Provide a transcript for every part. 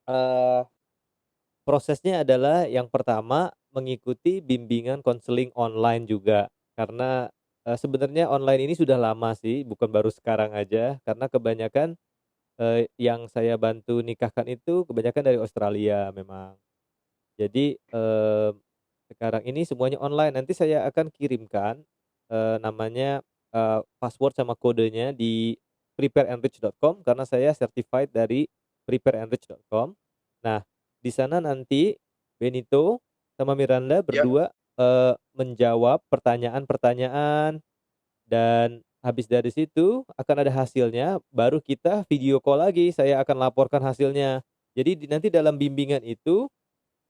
Eee, prosesnya adalah yang pertama mengikuti bimbingan konseling online juga. Karena, sebenarnya online ini sudah lama sih, bukan baru sekarang aja. Karena kebanyakan, yang saya bantu nikahkan itu kebanyakan dari Australia memang. Jadi, sekarang ini semuanya online. Nanti saya akan kirimkan, namanya, password sama kodenya di prepareandrich.com karena saya certified dari prepareandrich.com. Nah, di sana nanti Benito sama Miranda Ya, berdua, menjawab pertanyaan-pertanyaan dan habis dari situ akan ada hasilnya, baru kita video call lagi, saya akan laporkan hasilnya. Jadi nanti dalam bimbingan itu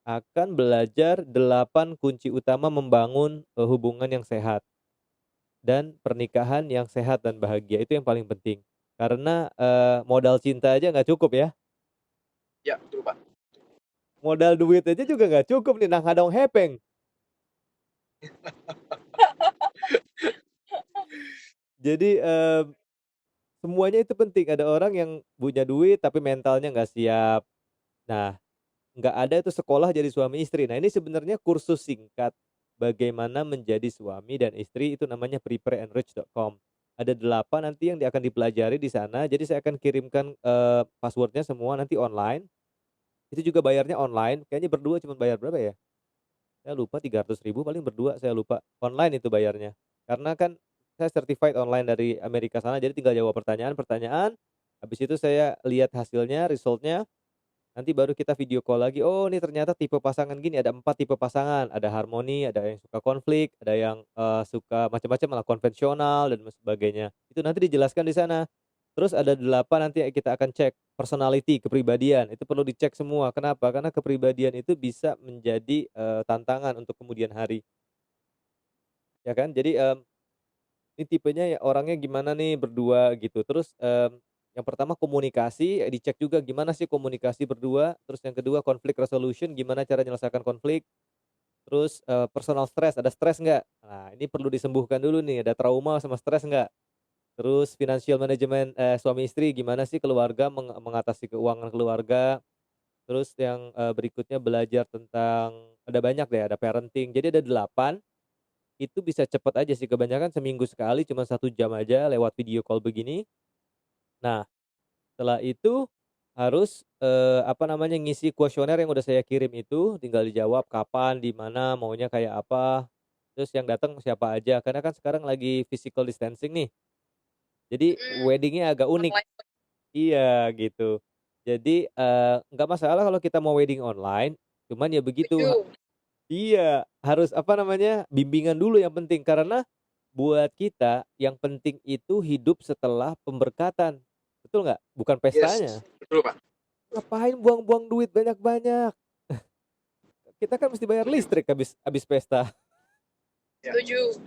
akan belajar 8 kunci utama membangun, hubungan yang sehat dan pernikahan yang sehat dan bahagia, itu yang paling penting. Karena, modal cinta aja nggak cukup ya, ya betul Pak. modal duit aja juga nggak cukup nih, nah ngadong hepeng. Jadi, semuanya itu penting, ada orang yang punya duit tapi mentalnya nggak siap. Nah, nggak ada itu sekolah jadi suami istri. Nah, ini sebenarnya kursus singkat bagaimana menjadi suami dan istri itu namanya prepareandrich.com. Ada 8 nanti yang akan dipelajari di sana. Jadi saya akan kirimkan, password semua nanti online. Itu juga bayarnya online, kayaknya berdua cuma bayar berapa ya? Saya lupa 300.000 paling berdua, saya lupa. Online itu bayarnya. Karena kan saya certified online dari Amerika sana, jadi tinggal jawab pertanyaan-pertanyaan, habis itu saya lihat hasilnya, result-nya. Nanti baru kita video call lagi, oh ini ternyata tipe pasangan gini, ada 4 tipe pasangan, ada harmoni, ada yang suka konflik, ada yang, suka macam-macam malah konvensional dan sebagainya. Itu nanti dijelaskan di sana. Terus ada 8 nanti kita akan cek personality, kepribadian, itu perlu dicek semua. Kenapa? Karena kepribadian itu bisa menjadi, tantangan untuk kemudian hari, ya kan? Jadi, ini tipenya ya orangnya gimana nih berdua gitu. Terus, yang pertama komunikasi, dicek juga gimana sih komunikasi berdua, terus yang kedua conflict resolution, gimana cara menyelesaikan konflik, terus, personal stress, ada stres nggak? Nah, ini perlu disembuhkan dulu nih, ada trauma sama stres nggak? Terus financial management, suami istri gimana sih keluarga mengatasi keuangan keluarga, terus yang, berikutnya belajar tentang ada banyak deh, ada parenting, jadi ada 8. Itu bisa cepet aja sih, kebanyakan seminggu sekali cuma 1 jam aja lewat video call begini. Nah, setelah itu harus, apa namanya, ngisi kuesioner yang udah saya kirim itu, tinggal dijawab kapan, di mana, maunya kayak apa, terus yang datang siapa aja, karena kan sekarang lagi physical distancing nih, jadi Mhm, wedding-nya agak unik. online Iya, gitu. Jadi, nggak masalah kalau kita mau wedding online, cuman ya begitu setuju. iya, harus apa namanya, bimbingan dulu yang penting, karena buat kita yang penting itu hidup setelah pemberkatan, betul nggak? Bukan Yes, pestanya. betul Pak. Ngapain buang-buang duit banyak-banyak? Kita kan mesti bayar Setuju. listrik habis pesta. Ya. Setuju.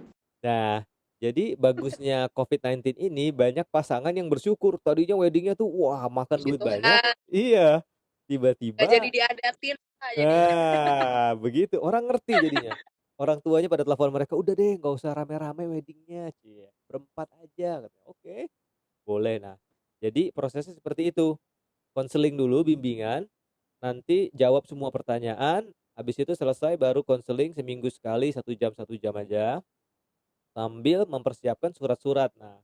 Nah, jadi bagusnya COVID-19 ini banyak pasangan yang bersyukur, tadinya wedding-nya tuh, wah makan Puji duit banyak Tuhan, iya, nggak jadi tiba-tiba diadatin Kak, jadinya. nah, begitu, orang ngerti jadinya. Orang tuanya pada telepon mereka, "Udah deh nggak usah rame-rame wedding-nya, cie, berempat aja," katanya. "Oke, boleh." Nah, jadi prosesnya seperti itu, konseling dulu, bimbingan, nanti jawab semua pertanyaan, habis itu selesai baru konseling seminggu sekali 1 jam aja, sambil mempersiapkan surat-surat. Nah,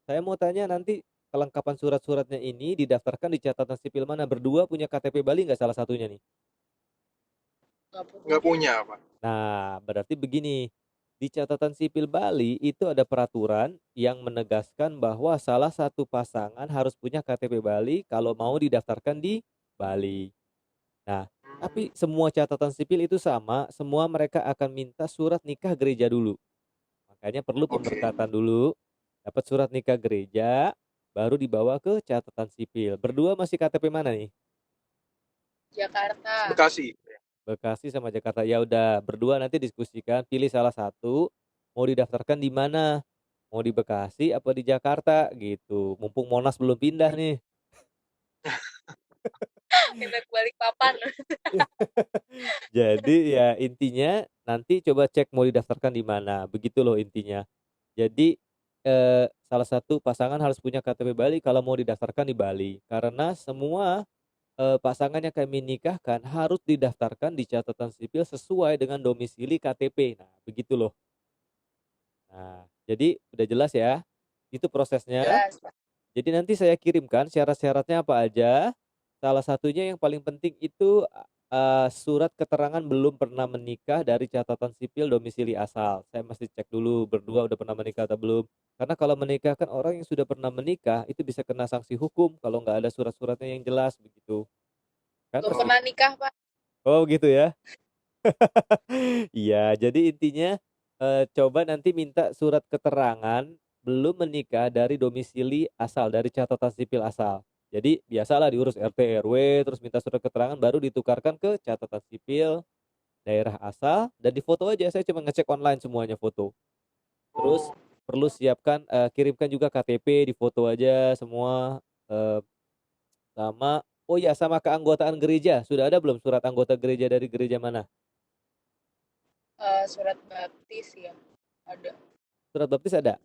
saya mau tanya nanti kelengkapan surat-suratnya ini didaftarkan di catatan sipil mana? Berdua punya KTP Bali nggak salah satunya nih? Nggak punya Pak. Nah, berarti begini, di catatan sipil Bali itu ada peraturan yang menegaskan bahwa salah satu pasangan harus punya KTP Bali kalau mau didaftarkan di Bali. Nah, tapi semua catatan sipil itu sama, semua mereka akan minta surat nikah gereja dulu. Makanya perlu Oke. pemberkatan dulu, dapat surat nikah gereja, baru dibawa ke catatan sipil. Berdua masih KTP mana nih? Jakarta. Bekasi. Bekasi sama Jakarta. Ya udah, berdua nanti diskusikan, pilih salah satu, mau didaftarkan di mana? Mau di Bekasi apa di Jakarta gitu. Mumpung Monas belum pindah nih. Pindah ke Balikpapan. Jadi ya intinya nanti coba cek mau didaftarkan di mana, begitu loh intinya. Jadi, salah satu pasangan harus punya KTP Bali kalau mau didaftarkan di Bali, karena semua pasangan yang kami nikahkan harus didaftarkan di catatan sipil sesuai dengan domisili KTP. Nah, begitu loh. Nah, jadi udah jelas ya, itu prosesnya. Jelas, Pak. Jadi nanti saya kirimkan syarat-syaratnya apa aja. Salah satunya yang paling penting itu, surat keterangan belum pernah menikah dari catatan sipil domisili asal. Saya mesti cek dulu berdua udah pernah menikah atau belum. Karena kalau menikahkan orang yang sudah pernah menikah itu bisa kena sanksi hukum kalau nggak ada surat-suratnya yang jelas begitu. Kan Belum pernah nikah, Pak. oh gitu ya? Iya, jadi intinya, coba nanti minta surat keterangan belum menikah dari domisili asal, dari catatan sipil asal. Jadi biasalah diurus RT, RW, terus minta surat keterangan baru ditukarkan ke catatan sipil daerah asal dan difoto aja, saya cuma ngecek online semuanya foto. Terus Oh, perlu siapkan, kirimkan juga KTP difoto aja semua, sama oh ya sama keanggotaan gereja, sudah ada belum surat anggota gereja dari gereja mana? Surat baptis ya. Ada. Surat baptis ada?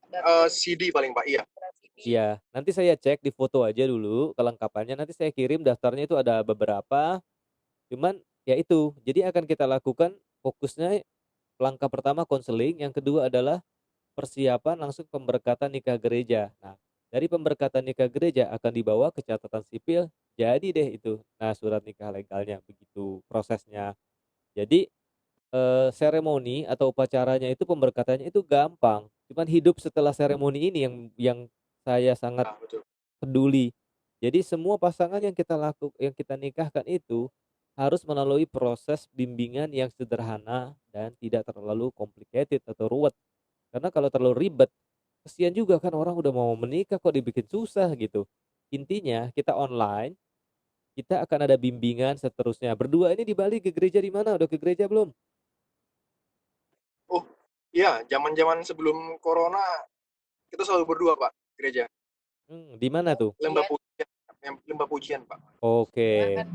Ada CD paling Pak, iya. surat CD. Iya, nanti saya cek di foto aja dulu kelengkapannya, nanti saya kirim daftarnya itu ada beberapa, cuman ya itu, jadi akan kita lakukan fokusnya langkah pertama konseling, yang kedua adalah persiapan langsung pemberkatan nikah gereja. Nah, dari pemberkatan nikah gereja akan dibawa ke catatan sipil, jadi deh itu. Nah, surat nikah legalnya begitu prosesnya. Jadi, seremoni atau upacaranya itu pemberkatannya itu gampang, cuman hidup setelah seremoni ini yang saya sangat Nah, betul. peduli. Jadi semua pasangan yang kita nikahkan itu harus melalui proses bimbingan yang sederhana dan tidak terlalu complicated atau ruwet. Karena kalau terlalu ribet, kasihan juga kan orang udah mau menikah kok dibikin susah gitu. Intinya kita online, kita akan ada bimbingan seterusnya. Berdua ini di Bali ke gereja di mana? Udah ke gereja belum? Oh, iya, zaman-zaman sebelum corona kita selalu berdua Pak, gereja. Di mana tuh? Lembah Iya, Pujian, Lembah Pujian Pak. Oke, sekarang kan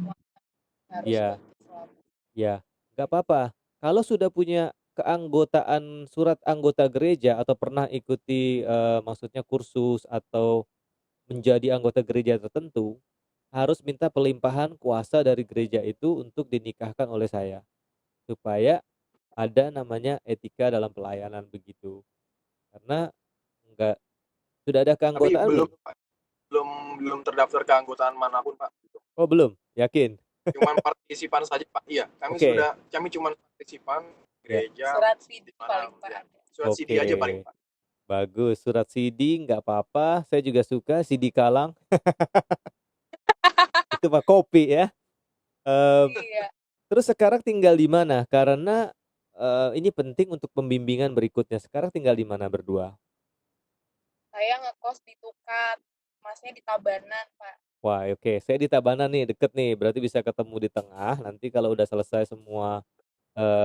harus iya. baptis selalu. Ya, nggak apa-apa. Kalau sudah punya keanggotaan surat anggota gereja atau pernah ikuti, maksudnya kursus atau menjadi anggota gereja tertentu, harus minta pelimpahan kuasa dari gereja itu untuk dinikahkan oleh saya. Supaya ada namanya etika dalam pelayanan begitu. Karena nggak sudah ada Tapi keanggotaan belum belum? Pak, belum belum terdaftar keanggotaan manapun Pak. Oh belum? Yakin? Cuman partisipan saja Pak. Iya, Oke, kami cuman partisipan ya. gereja Surat CD di mana paling Pak ya. ada. Surat CD Oke, aja paling Pak. bagus. Surat CD nggak apa-apa, saya juga suka CD Kalang. Itu mah kopi ya. Mmm, Iya, terus sekarang tinggal di mana? Karena, ini penting untuk pembimbingan berikutnya. Sekarang tinggal di mana berdua? saya ngekos di Tukat, Masnya di Tabanan, Pak. Wah, oke. Saya di Tabanan nih, deket nih, berarti bisa ketemu di tengah. Nanti kalau udah selesai semua,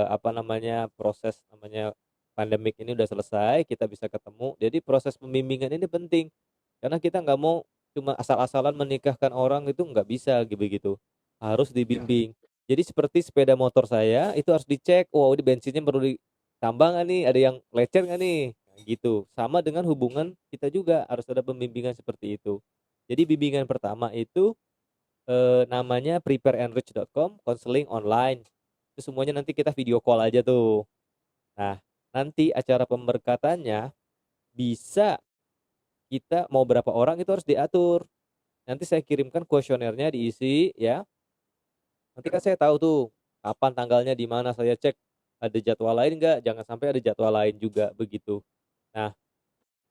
apa namanya, proses namanya pandemik ini udah selesai, kita bisa ketemu. Jadi proses pembimbingan ini penting, karena kita nggak mau cuma asal-asalan menikahkan orang itu nggak bisa begitu, harus Iya. dibimbing. Jadi seperti sepeda motor saya itu harus dicek, "Oh ini bensinnya perlu ditambah nggak nih? Ada yang lecet nggak nih?" Nah gitu. Sama dengan hubungan kita juga harus ada pembimbingan seperti itu. Jadi bimbingan pertama itu, namanya prepareenrich.com, konseling online. Itu semuanya nanti kita video call aja tuh. Nah, nanti acara pemberkatannya bisa kita mau berapa orang itu harus diatur. Nanti saya kirimkan kuesionernya diisi ya. Nanti kan saya tahu tuh kapan tanggalnya di mana saya cek ada jadwal lain enggak, jangan sampai ada jadwal lain juga begitu. Nah,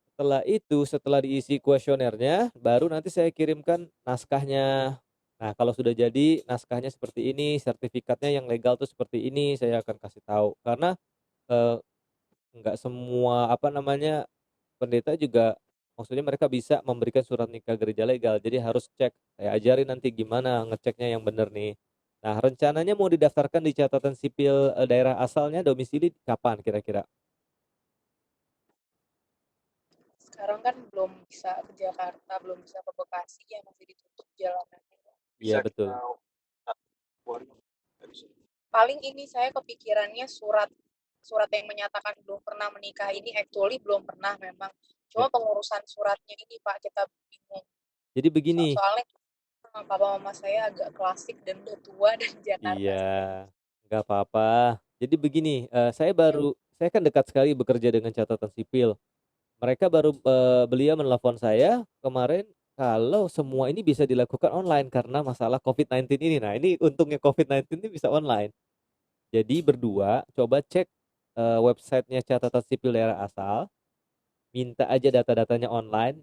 setelah itu setelah diisi kuesionernya baru nanti saya kirimkan naskahnya. Nah, kalau sudah jadi naskahnya seperti ini, sertifikatnya yang legal tuh seperti ini, saya akan kasih tahu. Karena, eee, enggak semua apa namanya pendeta juga maksudnya mereka bisa memberikan surat nikah gereja legal, jadi harus cek, saya ajarin nanti gimana ngeceknya yang bener nih. Nah, rencananya mau didaftarkan di catatan sipil, daerah asalnya domisili kapan kira-kira? Sekarang kan belum bisa ke Jakarta, belum bisa ke Bekasi ya, masih ditutup jalanannya. Iya Bisa kita betul. Paling ini saya kepikirannya surat surat yang menyatakan belum pernah menikah ini actually belum pernah memang. Cuma Ya, pengurusan suratnya ini Pak kita bingung. jadi begini, Soalnya papa mama saya agak klasik dan udah tua dan Jakarta Iya, sebenarnya. nggak apa-apa. Jadi begini, saya kan dekat sekali bekerja dengan catatan sipil. Beliau menelpon saya kemarin kalau semua ini bisa dilakukan online karena masalah COVID-19 ini. Nah, ini untungnya COVID-19 ini bisa online. Jadi berdua coba cek, websitenya catatan sipil daerah asal, minta aja data-datanya online,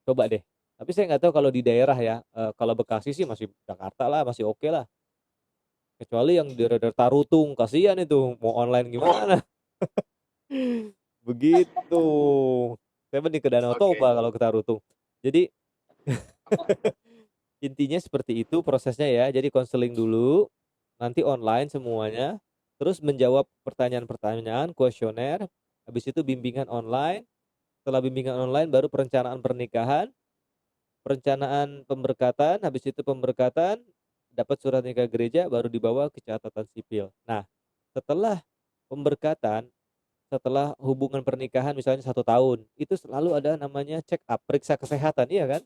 coba deh. Tapi saya nggak tahu kalau di daerah ya, kalau Bekasi sih masih Jakarta lah, masih oke lah. Kecuali yang di daerah Tarutung, kasihan itu mau online Oh, gimana. Begitu. Saya mending ke Danau oke. Toba kalau ke Tarutung. Jadi intinya seperti itu prosesnya ya. Jadi konseling dulu, nanti online semuanya, terus menjawab pertanyaan-pertanyaan, kuesioner, habis itu bimbingan online, setelah bimbingan online baru perencanaan pernikahan, perencanaan pemberkatan, habis itu pemberkatan, dapat surat nikah gereja, baru dibawa ke catatan sipil. Nah, setelah pemberkatan, setelah hubungan pernikahan misalnya 1 tahun, itu selalu ada namanya check up, periksa kesehatan, iya kan?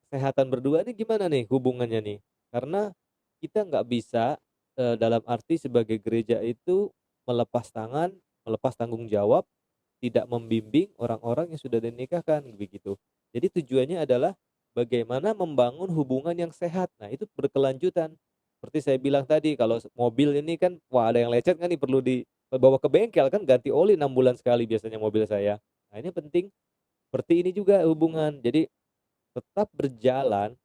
Kesehatan berdua ini gimana nih hubungannya nih? Karena kita nggak bisa, dalam arti sebagai gereja itu melepas tangan, melepas tanggung jawab, tidak membimbing orang-orang yang sudah dinikahkan, begitu. Jadi tujuannya adalah bagaimana membangun hubungan yang sehat. Nah, itu berkelanjutan. Seperti saya bilang tadi, kalau mobil ini kan, wah ada yang lecet kan nih perlu dibawa ke bengkel kan, ganti oli 6 bulan sekali biasanya mobil saya. Nah, ini penting, seperti ini juga hubungan. Jadi tetap berjalan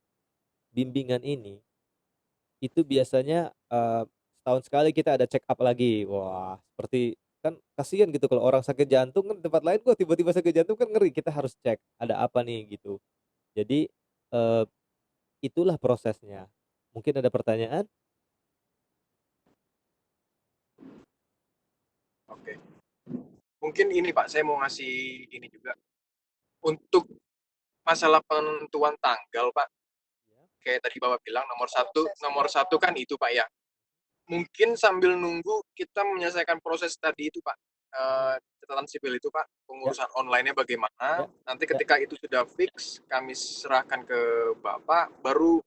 bimbingan ini, itu biasanya, setahun sekali kita ada check up lagi. Wah, seperti kan kasihan gitu kalau orang sakit jantung kan di tempat lain kok tiba-tiba sakit jantung kan ngeri, kita harus cek, ada apa nih gitu. Jadi, eee, itulah prosesnya. Mungkin ada pertanyaan? Oke. Mungkin ini Pak, saya mau ngasih ini juga. Untuk masalah penentuan tanggal Pak, Ya, kayak tadi Bapak bilang nomor Prosesnya. satu kan itu Pak ya. Mungkin sambil nunggu kita menyelesaikan proses tadi itu Pak, mhm, catatan sipil itu Pak, ya, pengurusan online-nya bagaimana, ya, nanti ya. ketika itu sudah fix, kami serahkan ke Bapak, baru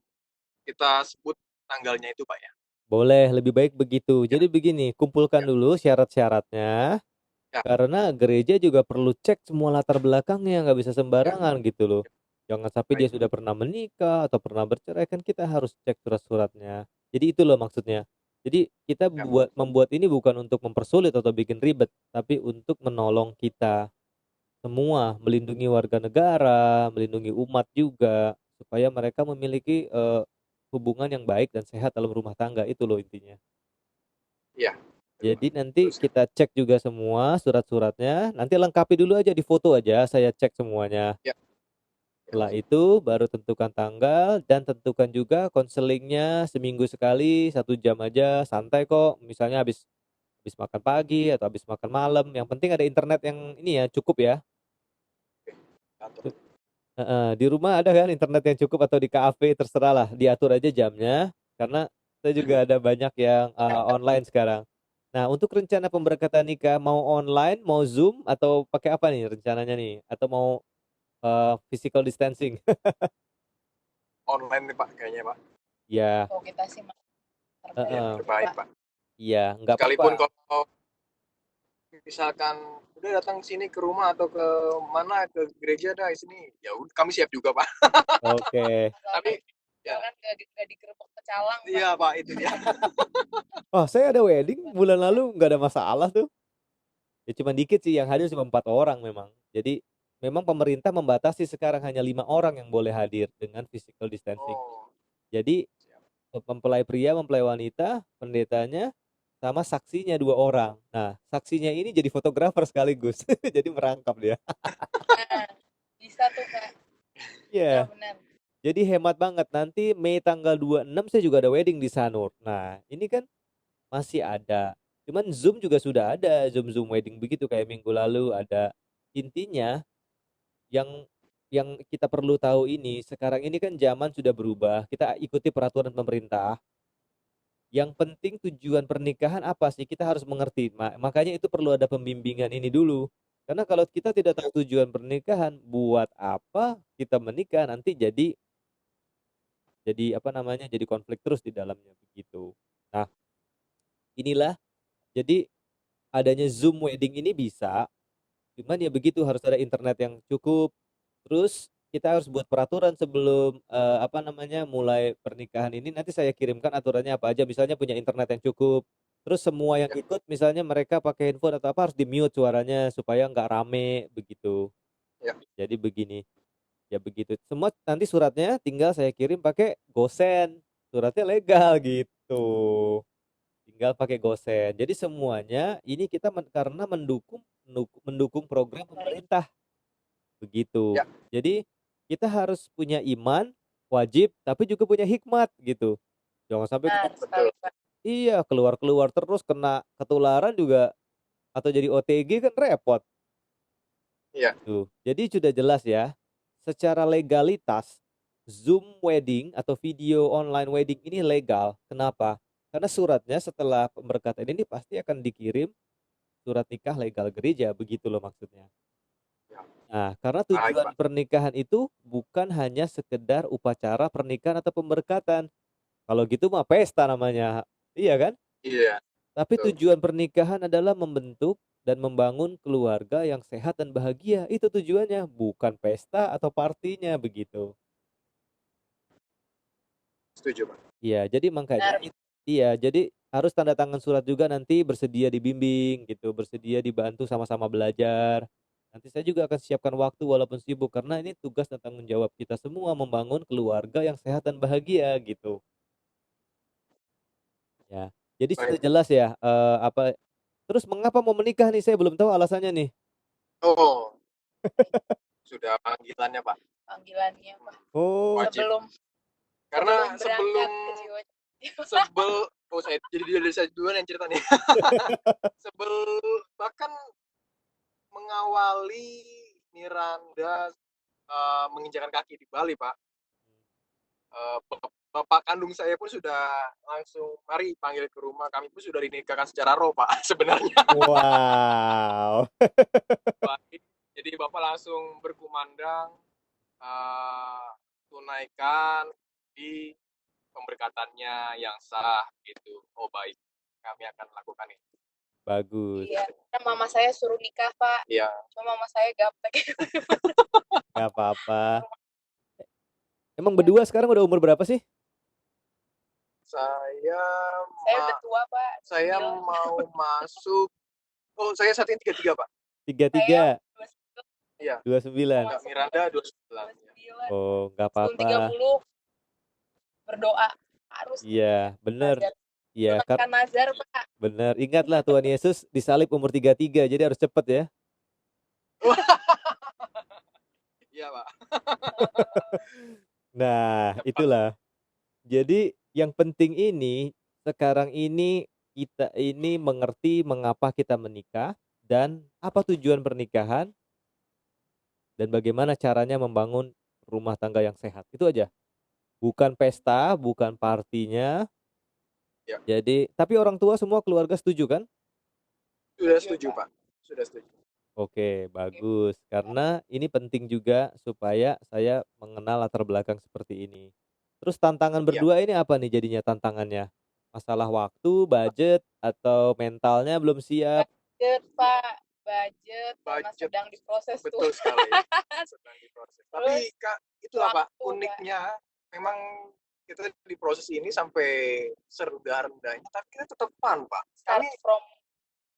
kita sebut tanggalnya itu Pak ya? Boleh, lebih baik begitu. Ya, Jadi begini, kumpulkan ya, dulu syarat-syaratnya, ya, karena gereja juga perlu cek semua latar belakangnya, nggak bisa ya, sembarangan gitu loh. Jangan sampai dia baik, sudah pernah menikah atau pernah bercerai, kan kita harus cek surat-suratnya. Jadi itu loh maksudnya. Jadi kita ya, membuat ini bukan untuk mempersulit atau bikin ribet, tapi untuk menolong kita semua, melindungi warga negara, melindungi umat juga, supaya mereka memiliki, hubungan yang baik dan sehat dalam rumah tangga, itu loh intinya. iya, betul Jadi Pak, nanti betul sekali. kita cek juga semua surat-suratnya, nanti lengkapi dulu aja di foto aja, saya cek semuanya. Ya, ya, Setelah itu baru tentukan tanggal dan tentukan juga konselingnya seminggu sekali, 1 jam aja, santai kok. Misalnya habis habis makan pagi atau habis makan malam, yang penting ada internet yang ini ya, cukup ya. oke, atur. Heeh, di rumah ada kan internet yang cukup atau di kafe, terserahlah, diatur aja jamnya, karena saya juga ada banyak yang, online sekarang. Nah, untuk rencana pemberkatan nikah mau online, mau Zoom, atau pakai apa nih rencananya nih? Atau mau, physical distancing? Online nih Pak kayaknya Pak, Iya, Kalau kita sih terbaik yang heeh, gitu, terbaik Pak. Pak. iya, nggak Sekalipun apa-apa. kalau misalkan udah datang sini ke rumah atau ke mana ke gereja dah sini ya udah kami siap juga Pak. Oke. Asalkan Tapi ya asalkan nggak digerebek pecalang, Pak. iya Pak itu dia. Oh, saya ada wedding bulan lalu nggak ada masalah tuh. Ya cuman dikit sih, yang hadir cuma 4 orang memang. Jadi, memang pemerintah membatasi sekarang hanya 5 orang yang boleh hadir dengan physical distancing. Oh, Jadi, siap. mempelai pria, mempelai wanita, pendetanya, sama saksinya 2 orang. Nah, saksinya ini jadi fotografer sekaligus, jadi merangkap dia. Nah, bisa tuh, Kak. Iya, Benar-benar. jadi hemat banget. Nanti Mei tanggal 26 saya juga ada wedding di Sanur. Nah, ini kan masih ada, cuman Zoom juga sudah ada, Zoom-Zoom wedding begitu kayak minggu lalu ada. Intinya yang kita perlu tahu ini, sekarang ini kan zaman sudah berubah, kita ikuti peraturan pemerintah. Yang penting tujuan pernikahan apa sih? Kita harus mengerti. Makanya itu perlu ada pembimbingan ini dulu. Karena kalau kita tidak tahu tujuan pernikahan, buat apa kita menikah nanti jadi Jadi apa namanya, jadi konflik terus di dalamnya, begitu. Nah, inilah jadi adanya Zoom wedding ini bisa, cuman ya begitu harus ada internet yang cukup, terus kita harus buat peraturan sebelum, apa namanya, mulai pernikahan ini nanti saya kirimkan aturannya apa aja, misalnya punya internet yang cukup, terus semua yang Ya, ikut misalnya mereka pakai handphone atau apa harus di-mute suaranya supaya nggak rame, begitu. ya. Jadi begini, ya begitu, semua nanti suratnya tinggal saya kirim pakai GoSend, suratnya legal gitu. Tinggal pakai GoSend. Jadi semuanya ini kita karena mendukung program pemerintah, begitu. Ya, Jadi kita harus punya iman, wajib, tapi juga punya hikmat gitu. Jangan sampai kita Benar betul. sekali, Pak. iya, keluar-keluar terus kena ketularan juga atau jadi OTG kan repot, Iya, tuh. Jadi sudah jelas ya, secara legalitas Zoom wedding atau video online wedding ini legal. Kenapa? Karena suratnya setelah pemberkatan ini pasti akan dikirim surat nikah legal gereja, begitu loh maksudnya. ya. Nah, karena Baik, tujuan Pak. pernikahan itu bukan hanya sekedar upacara pernikahan atau pemberkatan. Kalau gitu mah pesta namanya, iya kan? Iya, Tapi betul. tujuan pernikahan adalah membentuk dan membangun keluarga yang sehat dan bahagia. Itu tujuannya, bukan pesta atau partinya, begitu. Setuju, Pak. Iya, jadi makanya Benar. iya, jadi harus tanda tangan surat juga nanti bersedia dibimbing gitu, bersedia dibantu sama-sama belajar. Nanti saya juga akan siapkan waktu walaupun sibuk karena ini tugas dan tanggung jawab kita semua membangun keluarga yang sehat dan bahagia gitu. Ya. Jadi sudah Baik. jelas ya, apa terus mengapa mau menikah nih? Saya belum tahu alasannya nih. Oh, sudah panggilannya, Pak. Panggilannya, Pak. Oh, Wajib. Sebelum Karena berangkat sebelum ke jiwa. oh saya jadi dari saya duluan yang cerita nih. Bahkan mengawali Miranda menginjakan kaki di Bali, Pak. Bapak kandung saya pun sudah langsung mari panggil ke rumah. Kami pun sudah dinikahkan secara roh, Pak, sebenarnya. wow. Baik. Jadi Bapak langsung berkumandang uh, tunaikan di pemberkatannya yang sah gitu. Oh baik, kami akan lakukan itu. Bagus, Iya, karena mama saya suruh nikah, Pak. Iya, Cuma mama saya gaptek. nggak apa-apa. Emang Iya. berdua sekarang udah umur berapa sih? saya Saya ma udah tua, Pak. saya 9. mau masuk. Oh, saya saat ini 33, Pak. 33, Saya 29 Iya, 29. mau Mbak masuk Miranda 29. Ya. 29. Oh, nggak Sebelum apa-apa. 30 berdoa. Harus Iya, bener. nazar. Iya, Tunaikan nazar, Pak. bener. Ingatlah Tuhan Yesus disalib umur 33, jadi harus cepet ya. Iya, Pak. Nah, Cepat. itulah. Jadi yang penting ini, sekarang ini kita ini mengerti mengapa kita menikah dan apa tujuan pernikahan dan bagaimana caranya membangun rumah tangga yang sehat. Itu aja. Bukan pesta, bukan partinya. Ya, Jadi, tapi orang tua semua keluarga setuju kan? sudah Iya, setuju, Pak. Pak. Sudah setuju. Oke, bagus. Karena ini penting juga supaya saya mengenal latar belakang seperti ini. Terus tantangan Iya, berdua ini apa nih jadinya tantangannya? Masalah waktu, budget, atau mentalnya belum siap? Budget, Pak. Budget karena budget sedang diproses tuh. betul sekali. Sedang diproses. Terus Tapi Kak, itulah Pak, waktu, Pak. uniknya memang kita di proses ini sampai serendah-rendahnya, tapi kita tetap fun, Pak. Start Kami from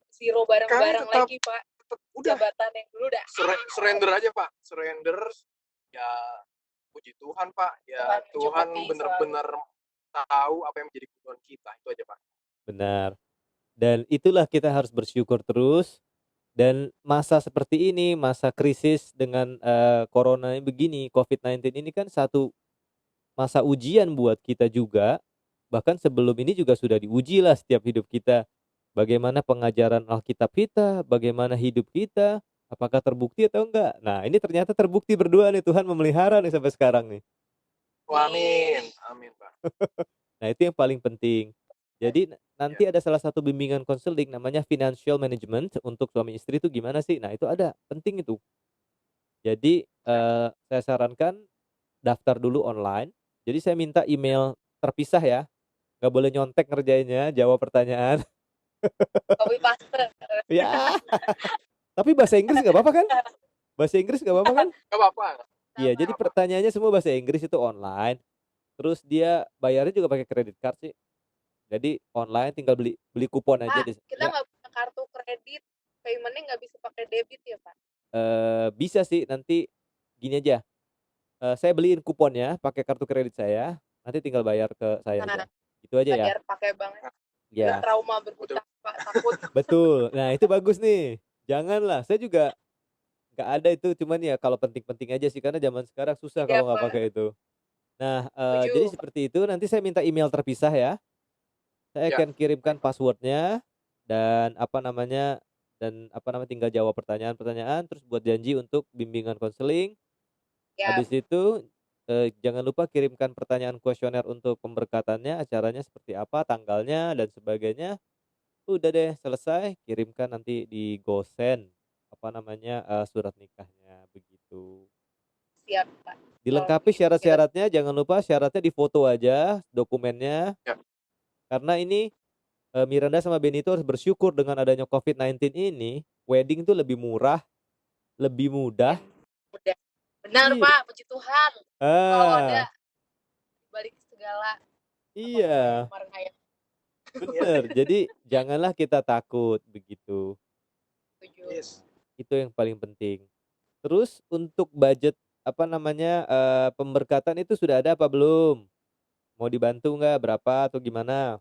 zero kami bareng-bareng tetap lagi, Pak. udah Jabatan yang dulu dah. surrender aja, Pak. Surrender, ya puji Tuhan, Pak. Ya Tuhan mencukupi benar-benar tahu apa yang menjadi kebutuhan kita. Itu aja, Pak. Benar. Dan itulah kita harus bersyukur terus. Dan masa seperti ini, masa krisis dengan corona begini, COVID-19 ini kan satu masa ujian buat kita juga. Bahkan sebelum ini juga sudah diuji lah setiap hidup kita. Bagaimana pengajaran Alkitab kita, bagaimana hidup kita, apakah terbukti atau enggak. Nah, ini ternyata terbukti berdua nih, Tuhan memelihara nih sampai sekarang nih. Oh, amin. Amin, Pak. Nah, itu yang paling penting. Jadi Ya, nanti ada salah satu bimbingan konseling namanya financial management untuk suami istri itu gimana sih? Nah, itu ada, penting itu. Jadi, siap. saya sarankan daftar dulu online. Jadi saya minta email terpisah ya, nggak boleh nyontek ngerjainnya, jawab pertanyaan. Copy paste. Ya, tapi bahasa Inggris nggak apa-apa kan? Bahasa Inggris nggak apa-apa kan? Nggak apa-apa. Iya, jadi Apa? pertanyaannya semua bahasa Inggris itu online, terus dia bayarnya juga pakai credit card sih. Jadi online tinggal beli beli kupon aja Pak, kita ya, nggak punya kartu kredit, paymentnya nggak bisa pakai debit ya Pak? bisa sih nanti gini aja, saya beliin kuponnya pakai kartu kredit saya, nanti tinggal bayar ke saya aja. Nah, Itu aja ya? biar pakai bank. Nggak Ya, trauma Betul. berhutang Pak, takut. betul. Nah, itu bagus nih. Janganlah, saya juga nggak ada itu, cuman ya kalau penting-penting aja sih, karena zaman sekarang susah Iya kalau nggak pakai Pak, itu. Nah, jadi setuju. seperti itu, nanti saya minta email terpisah ya. Saya Ya, akan kirimkan baik. password-nya dan apa namanya, tinggal jawab pertanyaan-pertanyaan, terus buat janji untuk bimbingan konseling. Ya, Habis itu, jangan lupa kirimkan pertanyaan kuesioner untuk pemberkatannya, acaranya seperti apa, tanggalnya, dan sebagainya. Udah deh selesai, kirimkan nanti di GoSend, apa namanya, surat nikahnya, begitu. siap Pak. Kalau Dilengkapi begitu kita syarat-syaratnya, jangan lupa syaratnya difoto aja dokumennya, Ya, karena ini, Miranda sama Benny itu harus bersyukur dengan adanya COVID-19 ini, wedding tuh lebih murah, lebih mudah. udah. Benar Iya, Pak, puji Tuhan. Selalu ada ah, di balik segala apa namanya iya, kemarin ayam, ya, bener. Jadi janganlah kita takut, begitu. setuju. yes. Itu yang paling penting. Terus untuk budget, apa namanya, pemberkatan itu sudah ada apa belum? Mau dibantu nggak, berapa atau gimana?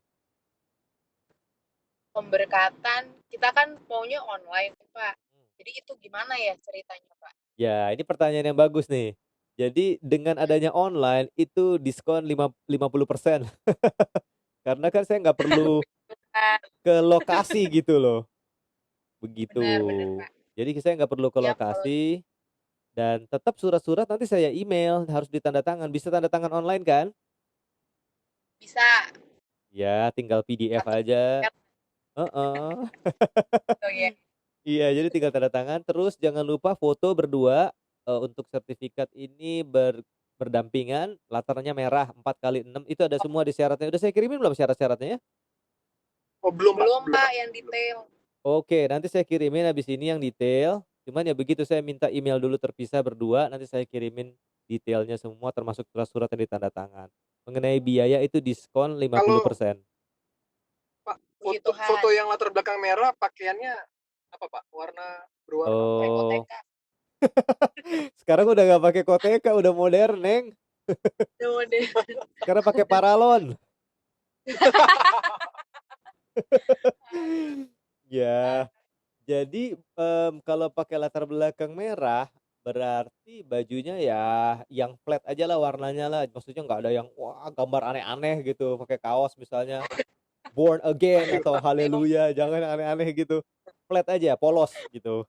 Pemberkatan kita kan maunya online Pak. Jadi itu gimana ya ceritanya Pak? Ya, ini pertanyaan yang bagus nih. Jadi dengan adanya online itu diskon 50%. Karena kan saya nggak perlu Benar, ke lokasi gitu loh, begitu. benar Pak. Jadi saya nggak perlu ke Siap kalau lokasi dan tetap surat-surat nanti saya email, harus ditanda tangan. Bisa tanda tangan online kan? bisa Ya, tinggal PDF satu aja. chat Heeh. gitu ya. Iya, jadi tinggal tanda tangan, terus jangan lupa foto berdua, untuk sertifikat ini berdampingan, latarnya merah 4 kali 6 itu ada semua di syaratnya. Udah saya kirimin belum syarat-syaratnya ya? Oh, belum, Pak. Belum Belum, Pak Pak. yang Belum. detail. Oke, nanti saya kirimin habis ini yang detail, cuman ya begitu saya minta email dulu terpisah berdua, nanti saya kirimin detailnya semua termasuk surat-surat yang ditanda tangan. Mengenai biaya itu diskon Kalau 50%. Pak, Puji foto Tuhan. yang latar belakang merah pakaiannya apa, Pak? Berwarna apa? Pakai Oh, koteka. sekarang udah nggak pakai koteka, udah modern, Neng. Udah deh. Sekarang pakai paralon. Ya, jadi, kalau pakai latar belakang merah, berarti bajunya ya yang flat aja lah warnanya lah, maksudnya nggak ada yang, wah gambar aneh-aneh gitu, pakai kaos misalnya Born Again atau Neon. Haleluya, jangan yang aneh-aneh gitu. Flat aja, polos gitu.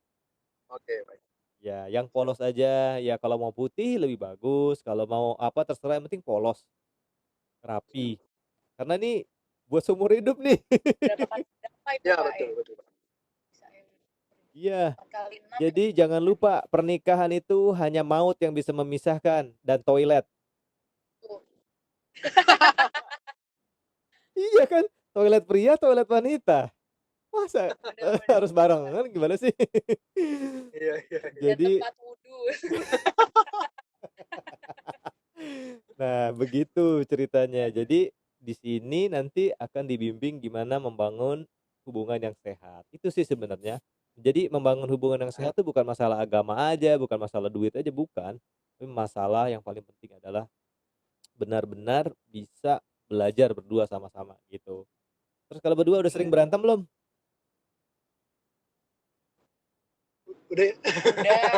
Oke, baik. Ya, yang Siap. polos aja, ya kalau mau putih lebih bagus, kalau mau apa terserah yang penting polos, Siap. rapi. Karena nih buat seumur hidup nih. Berapa kali berapa itu Ya, Pak betul, ya? betul, Pak. Bisa ya. Iya. 4 kali 6 ya. Jadi jangan lupa pernikahan itu hanya maut yang bisa memisahkan dan toilet. Tuh. Iya kan? Toilet pria, toilet wanita. Masa, Bener, harus bener. barengan gimana sih? Iya, iya, iya. Dan Jadi, tempat wudhu. nah begitu ceritanya. Jadi di sini nanti akan dibimbing gimana membangun hubungan yang sehat. Itu sih sebenarnya. Jadi membangun hubungan yang sehat itu bukan masalah agama aja, bukan masalah duit aja, bukan. Tapi masalah yang paling penting adalah benar-benar bisa belajar berdua sama-sama gitu. Terus kalau berdua udah sering berantem belum? Udah ya?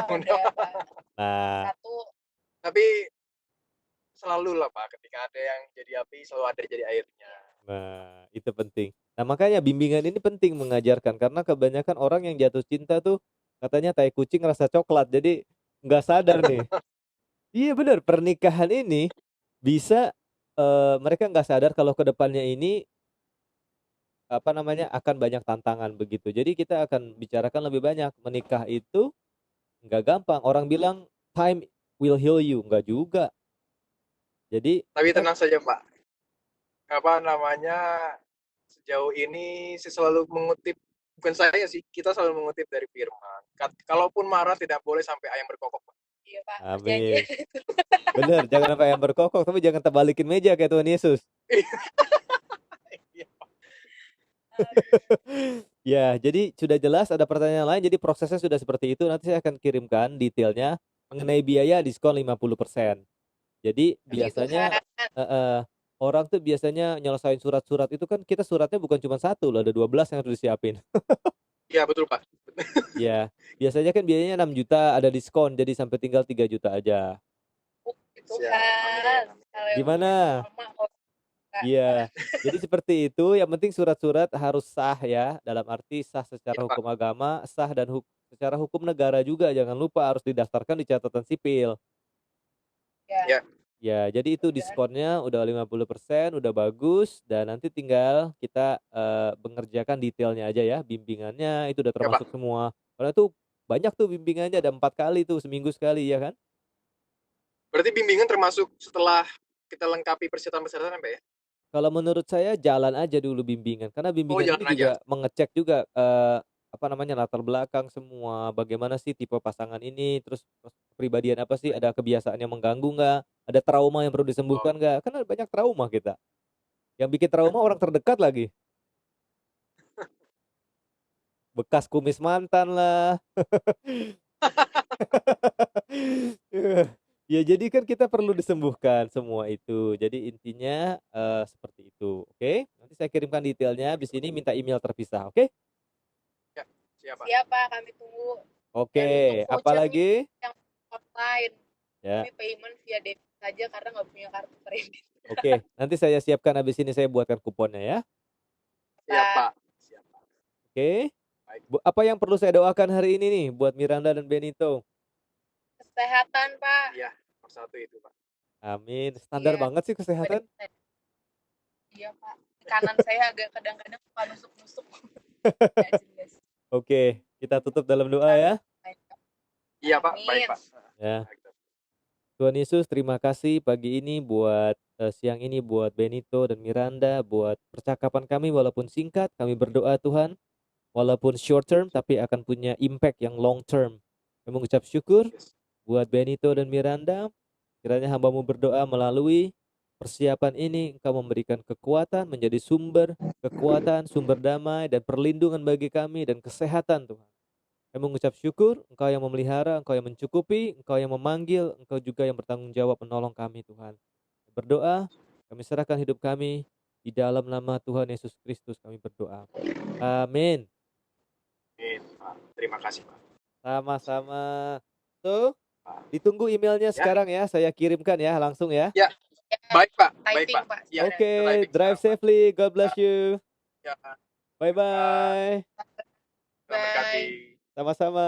Udah Pak. Nah, Satu Tapi selalu lah, Pak, ketika ada yang jadi api, selalu ada jadi airnya. itu penting. Nah, makanya bimbingan ini penting mengajarkan karena kebanyakan orang yang jatuh cinta tuh katanya tai kucing rasa coklat. Jadi nggak sadar nih. Iya bener, pernikahan ini bisa mereka nggak sadar kalau ke depannya ini apa namanya akan banyak tantangan begitu. Jadi kita akan bicarakan lebih banyak. Menikah itu nggak gampang. Orang bilang time will heal you, nggak juga. Jadi Tapi kita tenang saja Pak, apa namanya, sejauh ini saya selalu mengutip, bukan saya sih, kita selalu mengutip dari firman. Kalaupun marah tidak boleh sampai ayam berkokok Pak. Iya, Pak, perjanjian amin. itu. Bener, jangan sampai ayam berkokok, tapi jangan terbalikin meja kayak Tuhan Yesus. Iya, Pak. Ya, jadi sudah jelas ada pertanyaan lain, jadi prosesnya sudah seperti itu, nanti saya akan kirimkan detailnya mengenai biaya diskon 50%. Jadi Puji biasanya Tuhan. heeh, orang tuh biasanya nyelesain surat-surat itu kan kita suratnya bukan cuma satu loh, ada 12 yang harus disiapin. Iya betul Pak. Ya, biasanya kan biayanya 6 juta, ada diskon jadi sampai tinggal 3 juta aja. Puji Siap. Amin, amin, Tuhan. amin. Haleluya. Gimana? Mama kalau Kak. Iya, jadi seperti itu, yang penting surat-surat harus sah ya, dalam arti sah secara Iya Pak. hukum agama, sah dan secara hukum negara juga, jangan lupa harus didaftarkan di catatan sipil. Ya, Ya, Ya, jadi itu mudah-mudahan. diskonnya udah 50%, udah bagus, dan nanti tinggal kita, mengerjakan detailnya aja ya, bimbingannya itu udah ya Pak. termasuk semua. Karena tuh banyak tuh bimbingannya, ada 4 kali tuh, seminggu sekali, ya kan? Berarti bimbingan termasuk setelah kita lengkapi persyaratan-persyaratan Pak ya? Kalau menurut saya jalan aja ddulu bimbingan, karena Oh bimbingan ini jalan aja. juga mengecek juga, apa namanya, latar belakang semua, bagaimana sih tipe pasangan ini, terus kepribadian apa sih, ada kebiasaan yang mengganggu nggak, ada trauma yang perlu Oh, disembuhkan nggak, kan ada banyak trauma kita, yang bikin trauma orang terdekat lagi, bekas kumis mantan lah. Ya jadi kan kita perlu disembuhkan semua itu, jadi intinya, seperti itu, oke? Nanti saya kirimkan detailnya, habis ini minta email terpisah, oke? ya, siap Pak. Siap, Pak, kami tunggu. Dan untuk Oke, vouchernya apalagi? yang online, Ya, kami payment via debit saja karena nggak punya kartu kredit. oke. Nanti saya siapkan habis ini saya buatkan kuponnya ya. Siap Pak, Pak. Siap Pak. Oke. Baik. Apa yang perlu saya doakan hari ini nih buat Miranda dan Benito? kesehatan, Pak. Iya, nomor satu itu Pak. Amin. Standar Iya, banget sih kesehatan. iya, Pak. Kanan saya agak kadang-kadang suka nusuk-nusuk. Nggak jelas. Oke, kita tutup dalam doa ya. Baik, Pak. Iya Pak, baik Amin. Pak. Ya. Baik, Pak. Tuhan Yesus, terima kasih pagi ini buat siang ini buat Benito dan Miranda, buat percakapan kami walaupun singkat, kami berdoa Tuhan, walaupun short term tapi akan punya impact yang long term. Kami mengucap syukur Yes. buat Benito dan Miranda, kiranya hamba-Mu berdoa melalui persiapan ini Engkau memberikan kekuatan, menjadi sumber kekuatan, sumber damai dan perlindungan bagi kami dan kesehatan Tuhan. Kami mengucap syukur, Engkau yang memelihara, Engkau yang mencukupi, Engkau yang memanggil, Engkau juga yang bertanggung jawab menolong kami Tuhan. Berdoa, kami serahkan hidup kami di dalam nama Tuhan Yesus Kristus kami berdoa. Amin. Amin, Pak. Terima kasih Pak. Sama-sama. Tuh, Pak. ditunggu emailnya Ya. sekarang ya, saya kirimkan ya langsung ya. Ya, baik Pak, baik Typing, Pak. Pak. Ya, Oke, typing drive sekarang, Pak. safely. God bless you. Ya, Bye-bye. Tuhan berkati. Bye. Sama-sama.